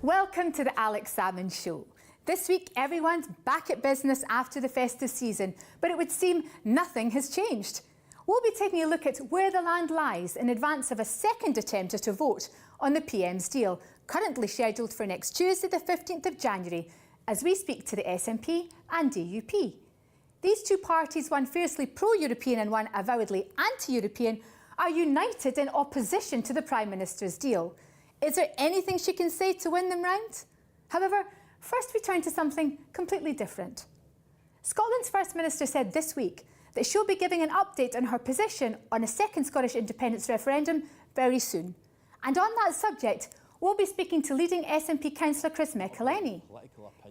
Welcome to the Alex Salmond Show. This week, everyone's back at business after the festive season, but it would seem nothing has changed. We'll be taking a look at where the land lies in advance of a second attempt at a vote on the PM's deal, currently scheduled for next Tuesday, the 15th of January, as we speak to the SNP and DUP. These two parties, one fiercely pro-European and one avowedly anti-European, are united in opposition to the Prime Minister's deal. Is there anything she can say to win them round? However, first we turn to something completely different. Scotland's First Minister said this week that she'll be giving an update on her position on a second Scottish independence referendum very soon. And on that subject, we'll be speaking to leading SNP councillor Chris McElhenny.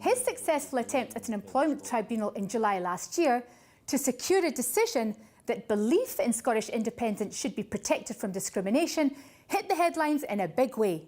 His successful attempt at an employment tribunal in July last year to secure a decision that belief in Scottish independence should be protected from discrimination hit the headlines in a big way.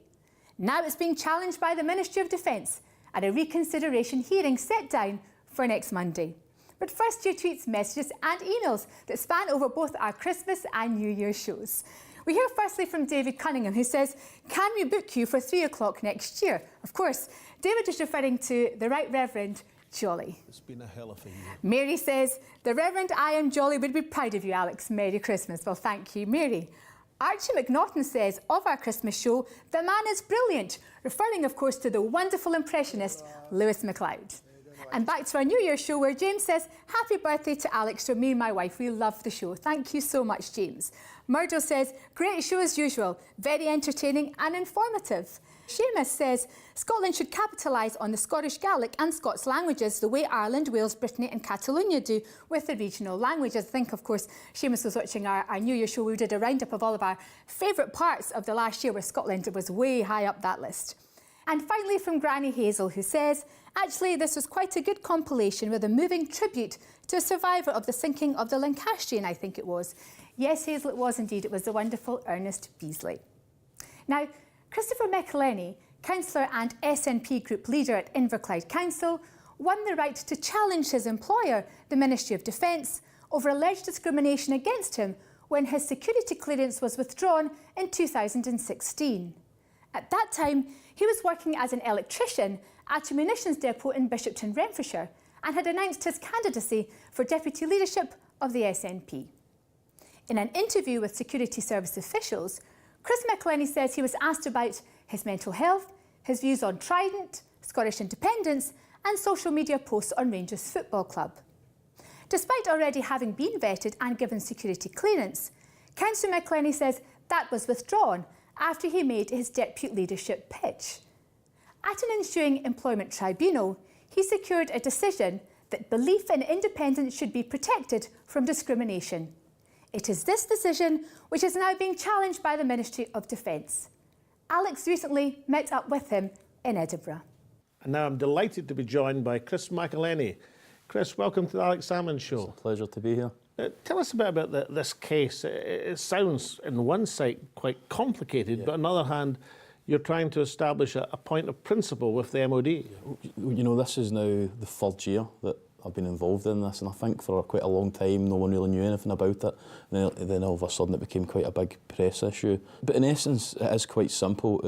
Now it's being challenged by the Ministry of Defence at a reconsideration hearing set down for next Monday. But first, your tweets, messages and emails that span over both our Christmas and New Year shows. We hear firstly from David Cunningham, who says, "Can we book you for 3 o'clock next year?" Of course, David is referring to the Right Reverend Jolly. It's been a hell of a year. Mary says, "The Reverend I Am Jolly would be proud of you, Alex. Merry Christmas." Well, thank you, Mary. Archie McNaughton says of our Christmas show, "The man is brilliant," referring, of course, to the wonderful impressionist Lewis MacLeod. And back to our New Year show, where James says, "Happy birthday to Alex from me and my wife. We love the show." Thank you so much, James. Murdo says, "Great show as usual, very entertaining and informative." Seamus says, "Scotland should capitalise on the Scottish Gaelic and Scots languages the way Ireland, Wales, Brittany and Catalonia do with the regional languages." I think, of course, Seamus was watching our New Year show. We did a roundup of all of our favourite parts of the last year, where Scotland was way high up that list. And finally from Granny Hazel, who says, "Actually, this was quite a good compilation with a moving tribute to a survivor of the sinking of the Lancastrian, I think it was." Yes, Hazel, it was indeed. It was the wonderful Ernest Beasley. Now, Christopher McElhenny, councillor and SNP group leader at Inverclyde Council, won the right to challenge his employer, the Ministry of Defence, over alleged discrimination against him when his security clearance was withdrawn in 2016. At that time, he was working as an electrician at a munitions depot in Bishopton, Renfrewshire, and had announced his candidacy for deputy leadership of the SNP. In an interview with security service officials, Chris McElhenny says he was asked about his mental health, his views on Trident, Scottish independence and social media posts on Rangers Football Club. Despite already having been vetted and given security clearance, Councillor McElhenny says that was withdrawn after he made his deputy leadership pitch. At an ensuing employment tribunal, he secured a decision that belief in independence should be protected from discrimination. It is this decision which is now being challenged by the Ministry of Defence. Alex recently met up with him in Edinburgh. And now I'm delighted to be joined by Chris McElhenny. Chris, welcome to the Alex Salmond Show. It's a pleasure to be here. Tell us a bit about this case. It sounds, in one side, quite complicated, but on the other hand, you're trying to establish a point of principle with the MOD. You know, this is now the third year that I've been involved in this, and I think for quite a long time no one really knew anything about it. And then all of a sudden it became quite a big press issue. But in essence, it is quite simple.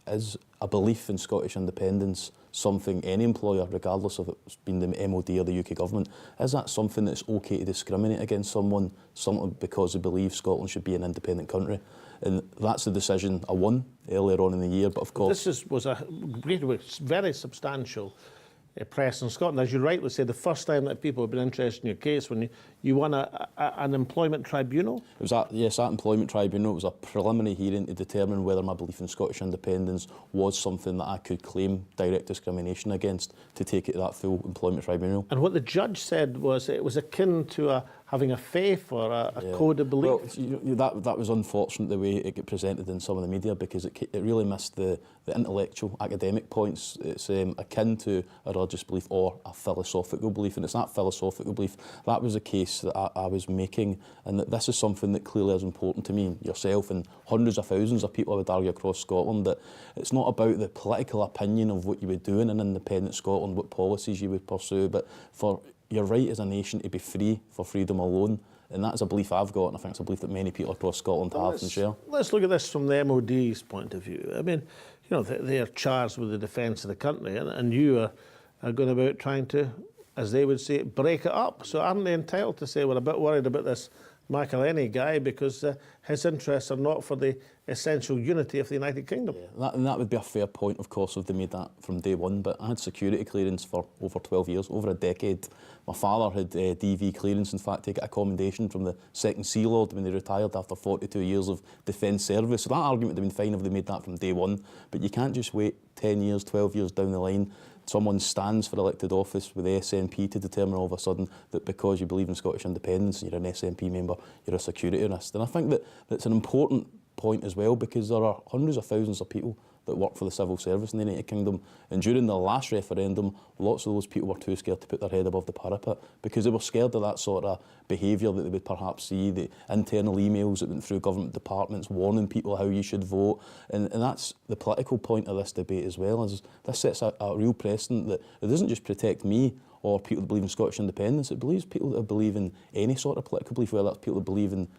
Is a belief in Scottish independence something any employer, regardless of it's been the MOD or the UK government, is that something that's okay to discriminate against someone simply because they believe Scotland should be an independent country? And that's the decision I won earlier on in the year, but of course... This was a very substantial press in Scotland. As you rightly say, the first time that people have been interested in your case, when you won an employment tribunal? It was that employment tribunal. It was a preliminary hearing to determine whether my belief in Scottish independence was something that I could claim direct discrimination against, to take it to that full employment tribunal. And what the judge said was it was akin to having a faith or a code of belief. Well, that was unfortunate the way it got presented in some of the media, because it really missed the intellectual, academic points. It's akin to a religious belief or a philosophical belief, and it's that philosophical belief that was the case that I was making, and that this is something that clearly is important to me, yourself, and hundreds of thousands of people, I would argue, across Scotland, that it's not about the political opinion of what you would do in an independent Scotland, what policies you would pursue, but for your right as a nation to be free for freedom alone. And that's a belief I've got, and I think it's a belief that many people across Scotland have and share. Let's look at this from the MOD's point of view. I mean, they're charged with the defence of the country, and you are going about trying to, as they would say, break it up. So aren't they entitled to say, we're a bit worried about this McElhenney guy because his interests are not for the essential unity of the United Kingdom? Yeah, that would be a fair point, of course, if they made that from day one, but I had security clearance for over 12 years, over a decade. My father had DV clearance, in fact, he got a commendation from the Second Sea Lord when he retired after 42 years of defence service. So that argument would have been fine if they made that from day one, but you can't just wait 10 years, 12 years down the line. Someone stands for elected office with the SNP to determine all of a sudden that because you believe in Scottish independence and you're an SNP member, you're a security risk. And I think that's an important point as well, because there are hundreds of thousands of people that work for the civil service in the United Kingdom. And during the last referendum, lots of those people were too scared to put their head above the parapet because they were scared of that sort of behaviour that they would perhaps see, the internal emails that went through government departments warning people how you should vote. And that's the political point of this debate as well. Is this sets a real precedent that it doesn't just protect me or people that believe in Scottish independence, it believes people that believe in any sort of political belief, whether it's people that believe in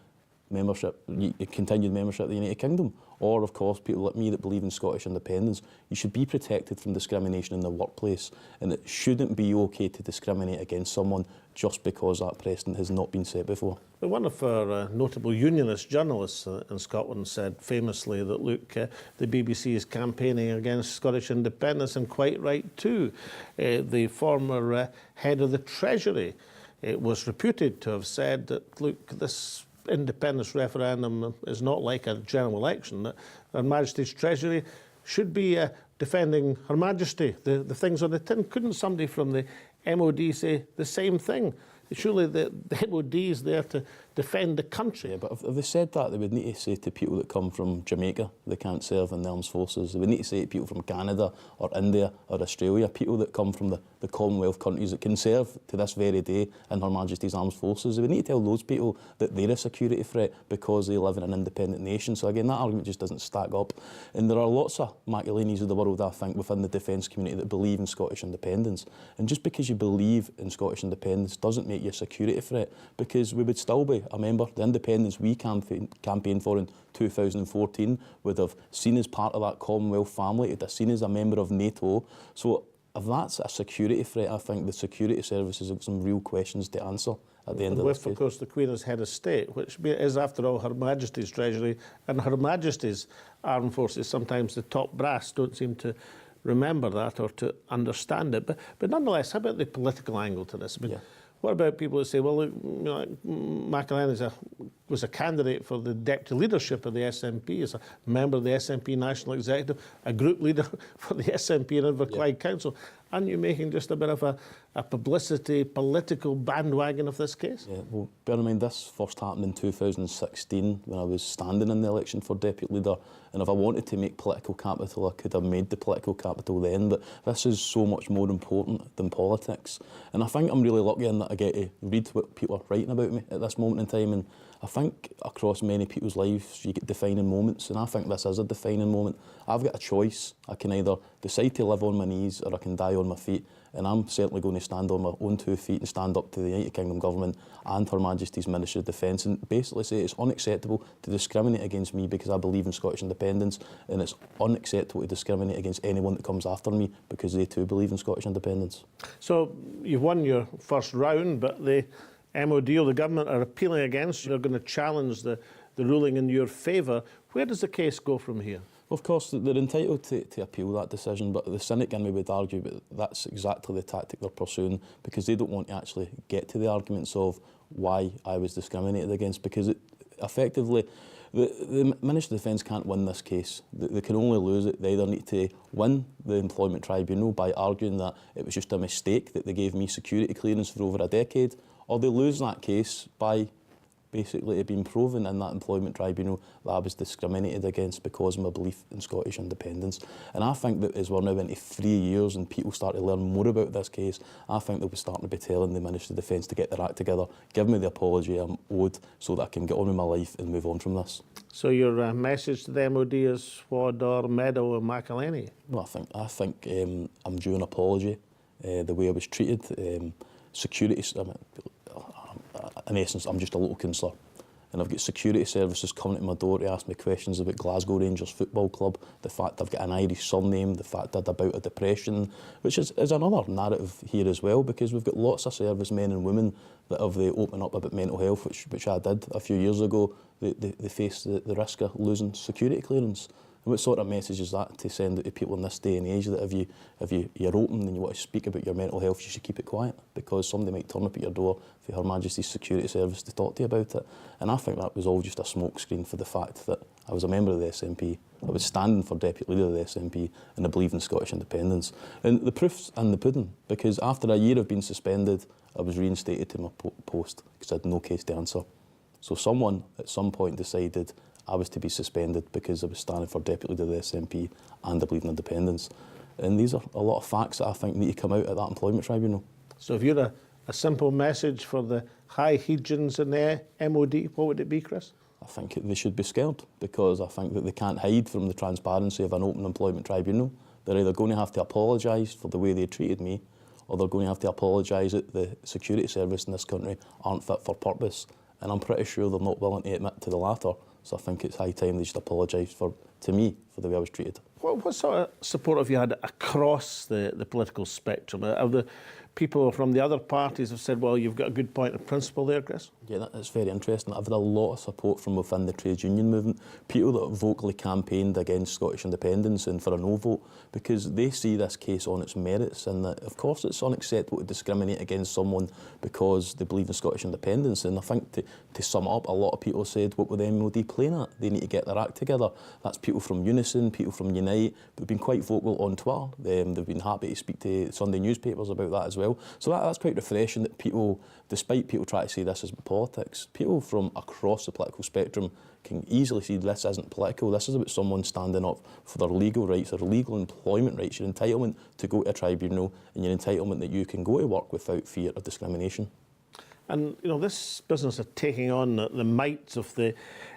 continued membership of the United Kingdom, or of course people like me that believe in Scottish independence. You should be protected from discrimination in the workplace, and it shouldn't be okay to discriminate against someone just because that precedent has not been set before. But one of our notable unionist journalists in Scotland said famously that, look, the BBC is campaigning against Scottish independence, and quite right too. The former head of the Treasury was reputed to have said that, look, this independence referendum is not like a general election, that Her Majesty's Treasury should be defending Her Majesty, the things on the tin. Couldn't somebody from the MOD say the same thing? Surely the MOD is there to defend the country. Yeah, but if they said that, they would need to say to people that come from Jamaica, they can't serve in the armed forces. They would need to say to people from Canada or India or Australia, people that come from the Commonwealth countries that can serve to this very day in Her Majesty's armed forces. They would need to tell those people that they're a security threat because they live in an independent nation. So again, that argument just doesn't stack up. And there are lots of McElhenneys of the world, I think, within the defence community that believe in Scottish independence. And just because you believe in Scottish independence doesn't make you a security threat, because we would still be a member. The independence we campaigned for in 2014 would have seen as part of that Commonwealth family, it would have seen as a member of NATO. So if that's a security threat, I think the security services have some real questions to answer at the end of this case. Of course, the Queen as head of state, which is, after all, Her Majesty's Treasury and Her Majesty's Armed Forces. Sometimes the top brass don't seem to remember that or to understand it. But nonetheless, how about the political angle to this? I mean, what about people who say, well, look, McElhenney was a candidate for the deputy leadership of the SNP, as a member of the SNP National Executive, a group leader for the SNP in Inverclyde Council. Aren't you making just a bit of a publicity, political bandwagon of this case? Yeah, well, bear in mind, this first happened in 2016 when I was standing in the election for deputy leader. And if I wanted to make political capital, I could have made the political capital then. But this is so much more important than politics. And I think I'm really lucky in that I get to read what people are writing about me at this moment in time. And I think across many people's lives, you get defining moments. And I think this is a defining moment. I've got a choice. I can either decide to live on my knees or I can die on my feet. And I'm certainly going to stand on my own 2 feet and stand up to the United Kingdom Government and Her Majesty's Ministry of Defence and basically say it's unacceptable to discriminate against me because I believe in Scottish independence, and it's unacceptable to discriminate against anyone that comes after me because they too believe in Scottish independence. So you've won your first round, but the MOD or the government are appealing against you. They're going to challenge the ruling in your favour. Where does the case go from here? Of course, they're entitled to appeal that decision, but the cynic in me would argue that that's exactly the tactic they're pursuing, because they don't want to actually get to the arguments of why I was discriminated against, because effectively the Ministry of Defence can't win this case. They can only lose it. They either need to win the Employment Tribunal by arguing that it was just a mistake that they gave me security clearance for over a decade, or they lose that case by basically it being proven in that Employment Tribunal that I was discriminated against because of my belief in Scottish independence. And I think that as we're now into 3 years and people start to learn more about this case, I think they'll be starting to be telling the Ministry of Defence to get their act together, give me the apology I'm owed so that I can get on with my life and move on from this. So your message to the MOD is Swador, Meadow and McElhenney? Well, I think I'm due an apology, the way I was treated. Security, in essence, I'm just a local councillor. and I've got security services coming to my door to ask me questions about Glasgow Rangers Football Club, the fact I've got an Irish surname, the fact I'd about a depression, which is another narrative here as well, because we've got lots of servicemen and women that have they open up about mental health, which I did a few years ago. They face the risk of losing security clearance. And what sort of message is that to send out to people in this day and age, that if you're open and you want to speak about your mental health, you should keep it quiet, because somebody might turn up at your door for Her Majesty's Security Service to talk to you about it. And I think that was all just a smokescreen for the fact that I was a member of the SNP, I was standing for Deputy Leader of the SNP, and I believe in Scottish independence. And the proof's in the pudding, because after a year of being suspended, I was reinstated to my post because I had no case to answer. So someone at some point decided I was to be suspended because I was standing for Deputy Leader of the SNP and I believe in independence. And these are a lot of facts that I think need to come out at that employment tribunal. So if you're a simple message for the high hegians in the MOD, what would it be, Chris? I think they should be scared, because I think that they can't hide from the transparency of an open employment tribunal. They're either going to have to apologise for the way they treated me, or they're going to have to apologise that the security service in this country aren't fit for purpose. And I'm pretty sure they're not willing to admit to the latter. So I think it's high time they should apologise to me for the way I was treated. What sort of support have you had across the political spectrum? Have the people from the other parties have said, well, you've got a good point of principle there, Chris? Yeah, that's very interesting. I've had a lot of support from within the trade union movement, people that have vocally campaigned against Scottish independence and for a no vote, because they see this case on its merits, and that, of course, it's unacceptable to discriminate against someone because they believe in Scottish independence. And I think to sum up, a lot of people said, what were the MOD playing at? They need to get their act together. That's people from Unison, people from Unite, who've been quite vocal on Twitter. They've been happy to speak to Sunday newspapers about that as well. So that's quite refreshing, that people, despite people trying to say this is politics, people from across the political spectrum can easily see this isn't political. This is about someone standing up for their legal rights, their legal employment rights, your entitlement to go to a tribunal, and your entitlement that you can go to work without fear of discrimination. And, you know, this business of taking on the might of the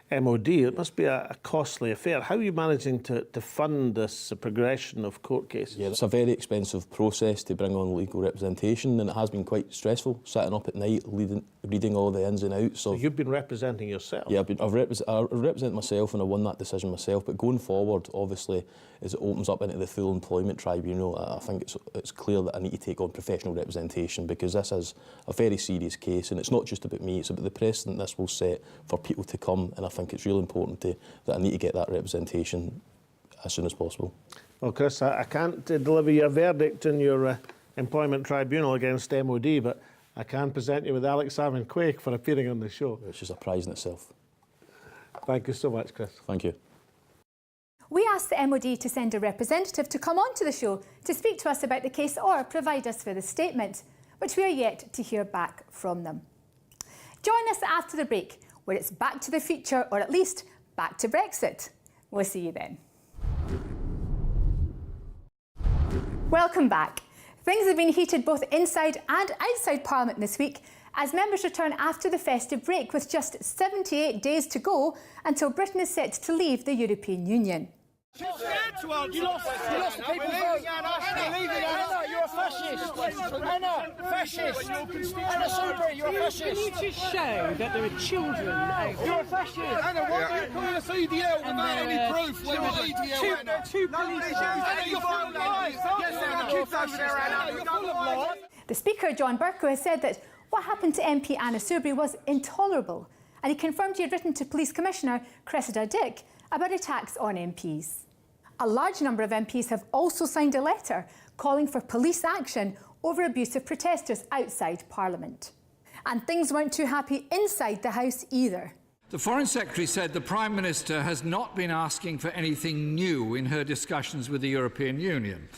MOD, it must be a costly affair. How are you managing to fund this progression of court cases? Yeah, it's a very expensive process to bring on legal representation, and it has been quite stressful, sitting up at night, reading all the ins and outs. So you've been representing yourself? Yeah, I've represented myself, and I won that decision myself. But going forward, obviously, as it opens up into the full employment tribunal, I think it's clear that I need to take on professional representation, because this is a very serious case, and it's not just about me, it's about the precedent this will set for people to come, and I think it's really important that I need to get that representation as soon as possible. Well, Chris, I can't deliver your verdict in your employment tribunal against MOD, but I can present you with Alex Salmond for appearing on the show. Which is a prize in itself. Thank you so much, Chris. Thank you. We asked the MOD to send a representative to come onto the show to speak to us about the case or provide us with a statement, but we are yet to hear back from them. Join us after the break, where it's back to the future, or at least back to Brexit. We'll see you then. Welcome back. Things have been heated both inside and outside Parliament this week as members return after the festive break, with just 78 days to go until Britain is set to leave the European Union. You lost the people's vote. Anna, you're a fascist. Anna, fascist. Anna Soubry, you're a fascist. You need to show that there are children out there. You're a fascist. Anna, why are you calling us EDL without any proof? We're not EDL, Anna. Two police. Anna, you're full of lies. Yes, Anna, you're fascist. Anna, you're full of lies. The Speaker, John Bercow, has said that what happened to MP Anna Soubry was intolerable, and he confirmed he had written to Police Commissioner Cressida Dick about attacks on MPs. A large number of MPs have also signed a letter calling for police action over abusive protesters outside Parliament. And things weren't too happy inside the House either. The Foreign Secretary said the Prime Minister has not been asking for anything new in her discussions with the European Union.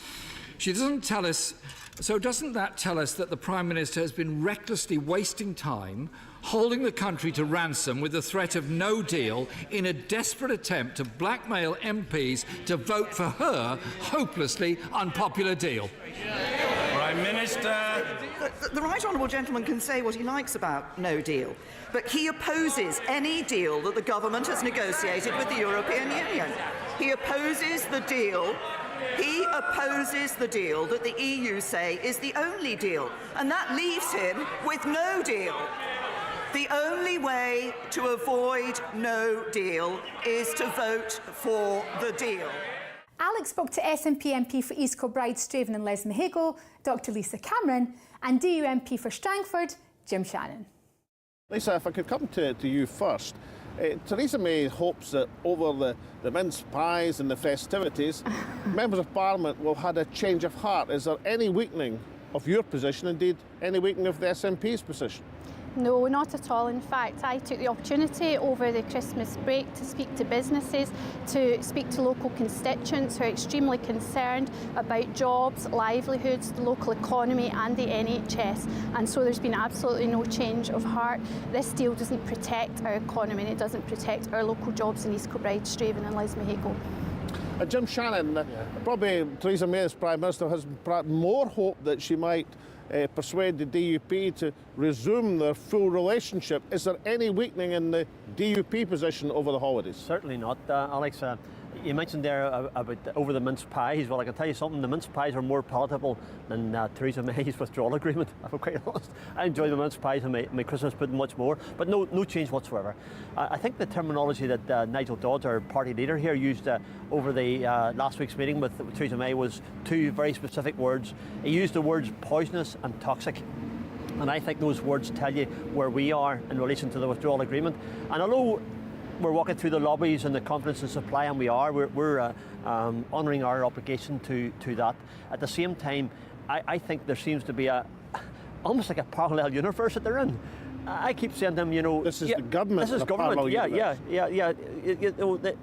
She doesn't tell us, so doesn't that tell us that the Prime Minister has been recklessly wasting time, holding the country to ransom with the threat of no deal in a desperate attempt to blackmail MPs to vote for her hopelessly unpopular deal? Prime Minister. The right honourable gentleman can say what he likes about no deal, but he opposes any deal that the government has negotiated with the European Union. He opposes the deal. He opposes the deal that the EU say is the only deal, and that leaves him with no deal. The only way to avoid no deal is to vote for the deal. Alex spoke to SNP MP for East Kilbride, Straven and Lesmahago, Dr Lisa Cameron, and DU MP for Strangford, Jim Shannon. Lisa, if I could come to you first. Theresa May hopes that over the mince pies and the festivities, members of Parliament will have had a change of heart. Is there any weakening of your position, indeed any weakening of the SNP's position? No, not at all. In fact, I took the opportunity over the Christmas break to speak to businesses, to speak to local constituents who are extremely concerned about jobs, livelihoods, the local economy and the NHS. And so there's been absolutely no change of heart. This deal doesn't protect our economy and it doesn't protect our local jobs in East Kilbride, Straven and Lesmahago. Jim Shannon, probably Theresa May as Prime Minister has perhaps more hope that she might persuade the DUP to resume their full relationship. Is there any weakening in the DUP position over the holidays? Certainly not, Alex. You mentioned there about over the mince pies. Well, I can tell you something, the mince pies are more palatable than Theresa May's withdrawal agreement, if I'm quite honest. I enjoy the mince pies and my Christmas pudding much more, but no change whatsoever. I think the terminology that Nigel Dodds, our party leader here, used over the last week's meeting with Theresa May was two very specific words. He used the words poisonous and toxic. And I think those words tell you where we are in relation to the withdrawal agreement. And although we're walking through the lobbies and the confidence and supply, and we're honouring our obligation to that. At the same time, I think there seems to be almost like a parallel universe that they're in. I keep saying to them, you know, this is the government. This is government. Yeah.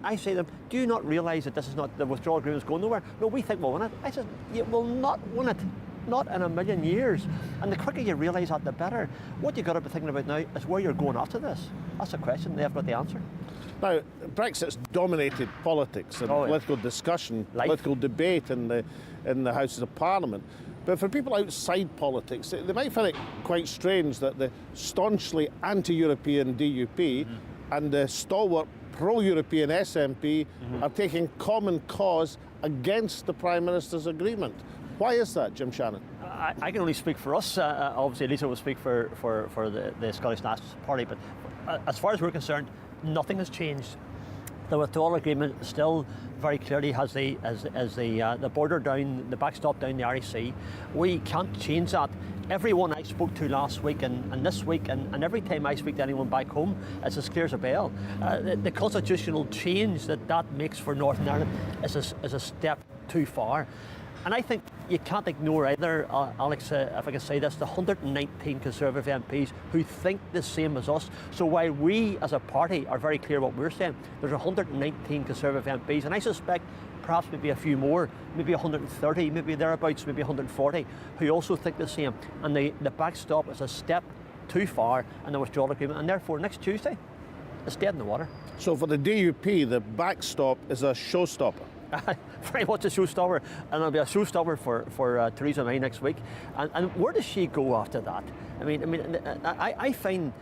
I say to them, do you not realise that this is not the withdrawal agreement is going nowhere? No, we think we'll win it. I said, you will not win it. Not in a million years. And the quicker you realise that, the better. What you've got to be thinking about now is where you're going after this. That's the question. They've got the answer. Now, Brexit's dominated politics and political discussion, political debate in the Houses of Parliament. But for people outside politics, they might find it quite strange that the staunchly anti-European DUP and the stalwart pro-European SNP are taking common cause against the Prime Minister's agreement. Why is that, Jim Shannon? I can only speak for us. Obviously, Lisa will speak for the Scottish National Party. But as far as we're concerned, nothing has changed. The withdrawal agreement still very clearly has the border down, the backstop down the Irish Sea. We can't change that. Everyone I spoke to last week and this week and every time I speak to anyone back home, it's as clear as a bell. The constitutional change that makes for Northern Ireland is a step too far. And I think you can't ignore either, Alex, if I can say this, the 119 Conservative MPs who think the same as us. So while we as a party are very clear what we're saying, there's 119 Conservative MPs, and I suspect perhaps maybe a few more, maybe 130, maybe thereabouts, maybe 140, who also think the same. And the backstop is a step too far in the withdrawal agreement, and therefore next Tuesday, it's dead in the water. So for the DUP, the backstop is a showstopper. Very much a showstopper, and it'll be a showstopper for Theresa May next week. And where does she go after that? I find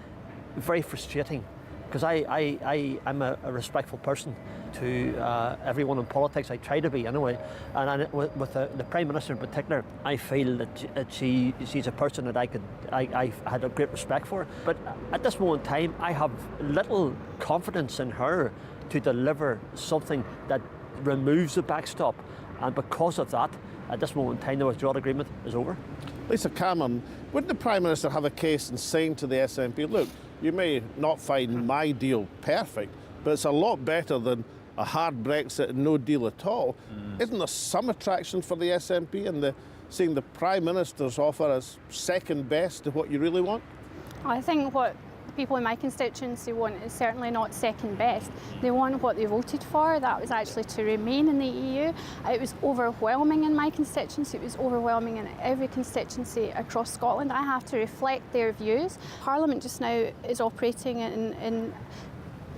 very frustrating because I'm a respectful person to everyone in politics. I try to be anyway. And with the Prime Minister in particular, I feel that she's a person that I had a great respect for. But at this moment in time, I have little confidence in her to deliver something that removes the backstop, and because of that, at this moment in time, the withdrawal agreement is over. Lisa Cameron, wouldn't the Prime Minister have a case in saying to the SNP, look, you may not find my deal perfect, but it's a lot better than a hard Brexit and no deal at all. Isn't there some attraction for the SNP in seeing the Prime Minister's offer as second best to what you really want? I think what people in my constituency want is certainly not second best. They want what they voted for. That was actually to remain in the EU. It was overwhelming in my constituency. It was overwhelming in every constituency across Scotland. I have to reflect their views. Parliament just now is operating in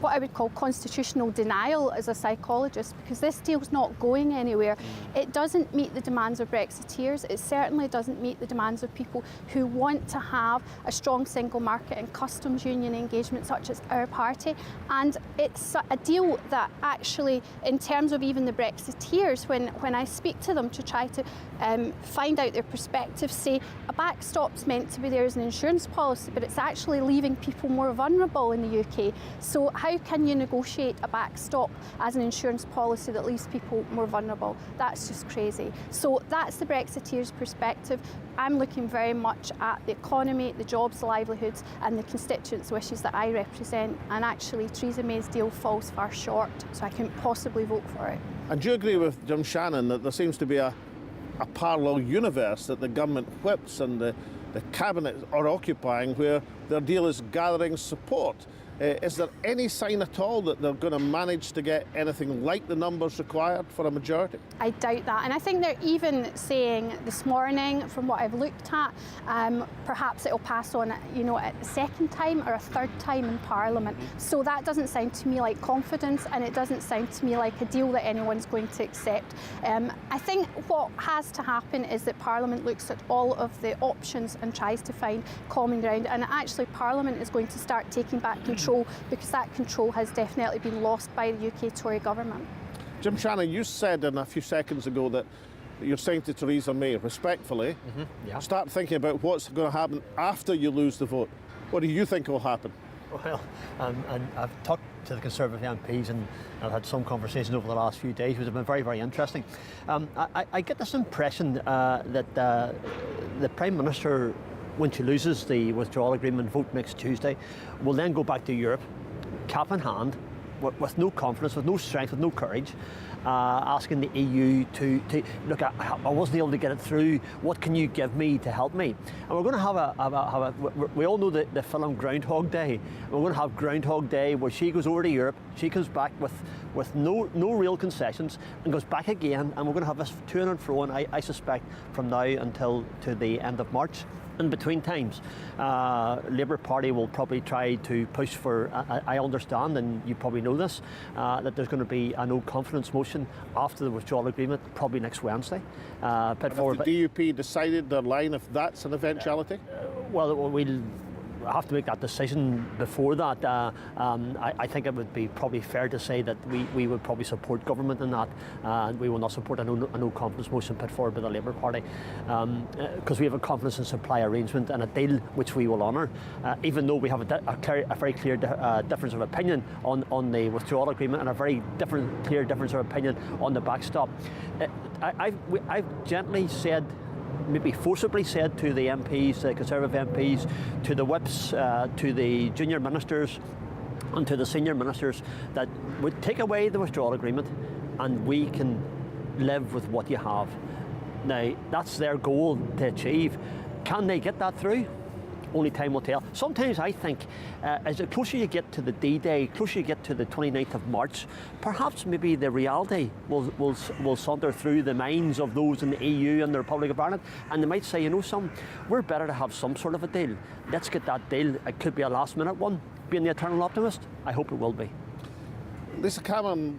what I would call constitutional denial as a psychologist, because this deal's not going anywhere. It doesn't meet the demands of Brexiteers. It certainly doesn't meet the demands of people who want to have a strong single market and customs union engagement such as our party. And it's a deal that actually, in terms of even the Brexiteers, when I speak to them to try to find out their perspective, say a backstop's meant to be there as an insurance policy, but it's actually leaving people more vulnerable in the UK. So how can you negotiate a backstop as an insurance policy that leaves people more vulnerable? That's just crazy. So that's the Brexiteers' perspective. I'm looking very much at the economy, the jobs, the livelihoods and the constituents' wishes that I represent, and actually Theresa May's deal falls far short, so I couldn't possibly vote for it. And do you agree with Jim Shannon that there seems to be a parallel universe that the government whips and the cabinet are occupying, where their deal is gathering support? Is there any sign at all that they're going to manage to get anything like the numbers required for a majority? I doubt that, and I think they're even saying this morning, from what I've looked at, perhaps it'll pass on, you know, at the second time or a third time in Parliament. So that doesn't sound to me like confidence, and it doesn't sound to me like a deal that anyone's going to accept. I think what has to happen is that Parliament looks at all of the options and tries to find common ground, and actually Parliament is going to start taking back control, because that control has definitely been lost by the UK Tory government. Jim Shannon, you said a few seconds ago that you're saying to Theresa May, respectfully, start thinking about what's going to happen after you lose the vote. What do you think will happen? Well, and I've talked to the Conservative MPs, and I've had some conversations over the last few days, which have been very, very interesting. I get this impression that the Prime Minister, when she loses the withdrawal agreement vote next Tuesday, will then go back to Europe, cap in hand, with no confidence, with no strength, with no courage, asking the EU to look, I wasn't able to get it through, what can you give me to help me? And we're going to have we all know the film Groundhog Day. We're going to have Groundhog Day, where she goes over to Europe, she comes back with no real concessions, and goes back again, and we're going to have this to and fro, and I suspect from now until to the end of March. In between times, Labour Party will probably try to push for, I understand, and you probably know this, that there's going to be a no confidence motion after the withdrawal agreement, probably next Wednesday. Have the DUP decided their line if that's an eventuality? Well, we'll have to make that decision before that. I think it would be probably fair to say that we would probably support government in that, and we will not support a no confidence motion put forward by the Labour Party, because we have a confidence in supply arrangement and a deal which we will honour, even though we have a very clear difference of opinion on the withdrawal agreement, and a very clear difference of opinion on the backstop. I've gently said, maybe forcibly said to the MPs, the Conservative MPs, to the whips, to the junior ministers and to the senior ministers, that would take away the withdrawal agreement and we can live with what you have. Now, that's their goal to achieve. Can they get that through? Only time will tell. Sometimes I think as the closer you get to the D-Day, closer you get to the 29th of March, perhaps maybe the reality will saunter through the minds of those in the EU and the Republic of Ireland, and they might say, you know, we're better to have some sort of a deal. Let's get that deal. It could be a last-minute one. Being the eternal optimist, I hope it will be. Lisa Cameron,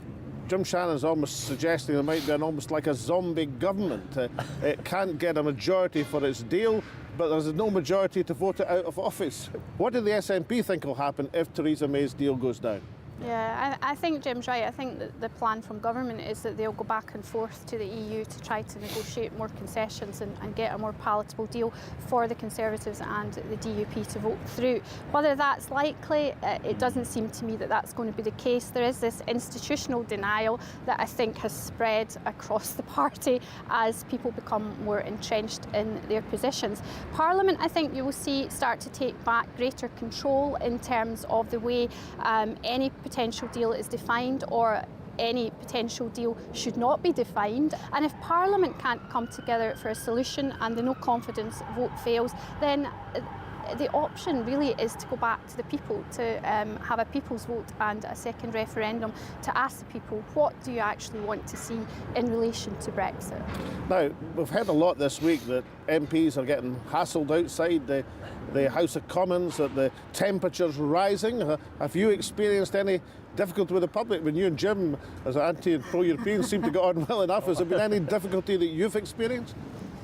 Jim Shannon's almost suggesting there might be almost like a zombie government. It can't get a majority for its deal, but there's no majority to vote it out of office. What do the SNP think will happen if Theresa May's deal goes down? Yeah, I think Jim's right. I think that the plan from government is that they'll go back and forth to the EU to try to negotiate more concessions and get a more palatable deal for the Conservatives and the DUP to vote through. Whether that's likely, it doesn't seem to me that that's going to be the case. There is this institutional denial that I think has spread across the party as people become more entrenched in their positions. Parliament, I think you will see, start to take back greater control in terms of the way any potential deal is defined, or any potential deal should not be defined. And if Parliament can't come together for a solution and the no confidence vote fails, then the option really is to go back to the people, to have a people's vote and a second referendum to ask the people, what do you actually want to see in relation to Brexit? Now, we've heard a lot this week that MPs are getting hassled outside the House of Commons, that the temperature's rising. Have you experienced any difficulty with the public? When you and Jim, as an anti and pro-European, seem to get on well enough, has there been any difficulty that you've experienced?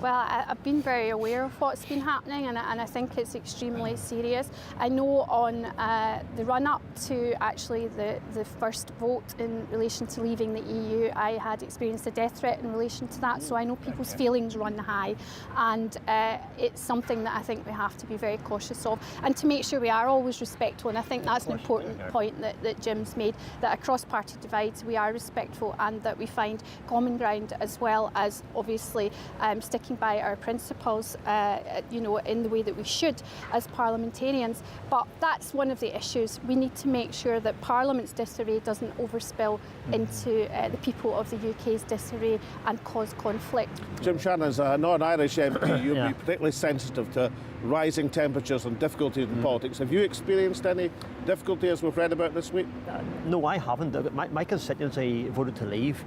Well, I've been very aware of what's been happening, and I think it's extremely serious. I know on the run-up to actually the first vote in relation to leaving the EU, I had experienced a death threat in relation to that, so I know people's feelings run high, and it's something that I think we have to be very cautious of, and to make sure we are always respectful, and I think that's an important point that Jim's made, that across party divides we are respectful and that we find common ground, as well as obviously sticking by our principles, in the way that we should as parliamentarians. But that's one of the issues. We need to make sure that Parliament's disarray doesn't overspill into the people of the UK's disarray and cause conflict. Jim Shannon, as a non-Irish MP, you'll be particularly sensitive to rising temperatures and difficulties in politics. Have you experienced any difficulty as we've read about this week? No, I haven't. My constituency voted to leave.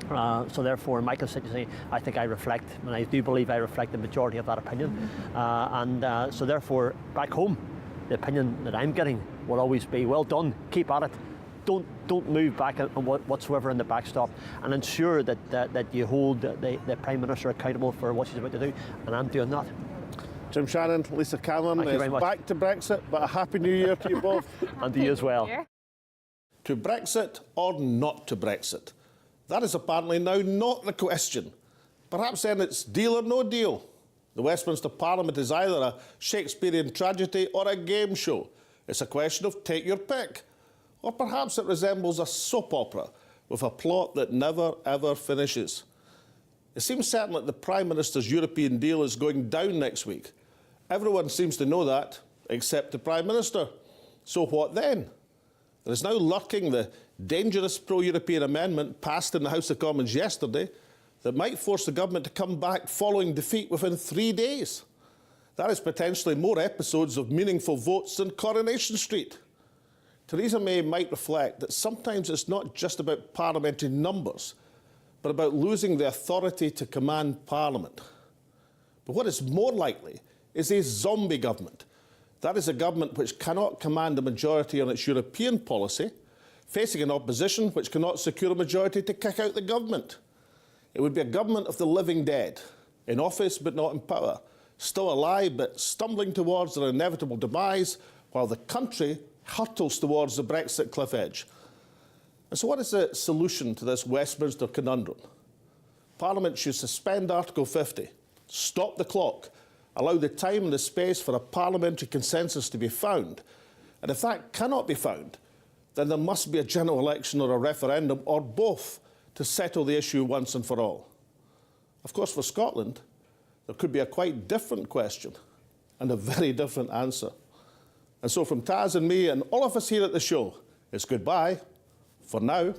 So therefore, in my constituency, I think I reflect, and I do believe I reflect the majority of that opinion. So therefore, back home, the opinion that I'm getting will always be, well done, keep at it. Don't move back on whatsoever in the backstop, and ensure that you hold the Prime Minister accountable for what she's about to do, and I'm doing that. Jim Shannon, Lisa Cameron, it's back to Brexit, but a Happy New Year to you both. And to you as well. To Brexit or not to Brexit? That is apparently now not the question. Perhaps then it's deal or no deal. The Westminster Parliament is either a Shakespearean tragedy or a game show. It's a question of take your pick. Or perhaps it resembles a soap opera with a plot that never ever finishes. It seems certain that the Prime Minister's European deal is going down next week. Everyone seems to know that, except the Prime Minister. So what then? There is now lurking the dangerous pro-European amendment passed in the House of Commons yesterday that might force the government to come back following defeat within 3 days. That is potentially more episodes of meaningful votes than Coronation Street. Theresa May might reflect that sometimes it's not just about parliamentary numbers, but about losing the authority to command Parliament. But what is more likely is a zombie government. That is a government which cannot command a majority on its European policy, facing an opposition which cannot secure a majority to kick out the government. It would be a government of the living dead, in office but not in power, still alive but stumbling towards their inevitable demise, while the country hurtles towards the Brexit cliff edge. And so what is the solution to this Westminster conundrum? Parliament should suspend Article 50, stop the clock, allow the time and the space for a parliamentary consensus to be found. And if that cannot be found, then there must be a general election or a referendum, or both, to settle the issue once and for all. Of course, for Scotland, there could be a quite different question and a very different answer. And so from Taz and me and all of us here at the show, it's goodbye for now.